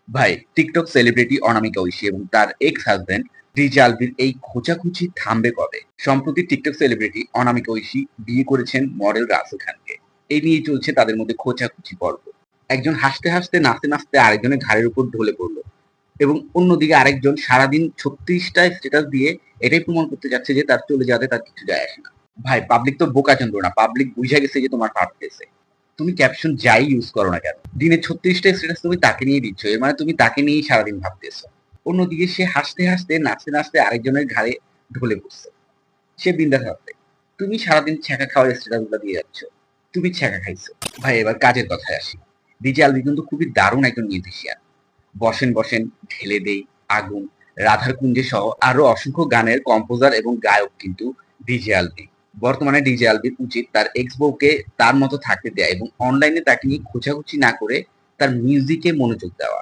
ভাই, TikTok celebrity অনামিকা ঐশী এবং তার এক্স হাজবেন্ড ডিজে আলভির এই খোঁচাখুচি থামবে কবে? সম্প্রতি টিকটক সেলিব্রিটি অনামিকা ঐশী বিয়ে করেছেন মডেল রাসেল খানকে। এই নিয়েই চলছে তাদের মধ্যে খোঁচাখুচি পর্ব। একজন হাসতে হাসতে নাচতে নাচতে আরেকজনের ঘাড়ের উপর ঢলে পড়ল এবং অন্যদিকে আরেকজন সারাদিন 36টা স্ট্যাটাস দিয়ে এটাই প্রমাণ করতে যাচ্ছে যে তার চলে যাওয়াতে তার কিছু যায় আসে না। ভাই, পাবলিক তো বোকাচন্দ্র না, পাবলিক বুঝা গেছে যে তোমার ভাবতেছে। তুমি ক্যাপশন যাই ইউজ করো না কেন, দিনে 36টা স্ট্যাটাস তুমি তাকে নিয়ে দিচ্ছ, এর মানে তুমি তাকে নিয়েই সারাদিন ভাবতেছো। অন্যদিকে সে হাসতে হাসতে নাচতে নাচতে আরেকজনের ঘাড়ে ঢলে পড়ছে, সে বিন্দাস আছে। তুমি সারাদিন ছ্যাঁকা খাওয়ার স্ট্যাটাস গুলো দিয়ে যাচ্ছ, তুমি ছ্যাঁকা খাইছো। ভাই, এবার কাজের কথায় আসি। ডিজে আলভি কিন্তু খুবই দারুণ একজন মিউজিশিয়ান। বসেন বসেন, ঢেলে দেই, আগুন, রাধার কুঞ্জে সহ আরো অসংখ্য গানের কম্পোজার এবং গায়ক কিন্তু ডিজে আলভি। বর্তমানে ডিজে আলভির উচিত তার এক্স বউকে তার মতো থাকতে দেয়া এবং অনলাইনে তাকে নিয়ে খোঁচাখুচি না করে তার মিউজিকে মনোযোগ দেওয়া।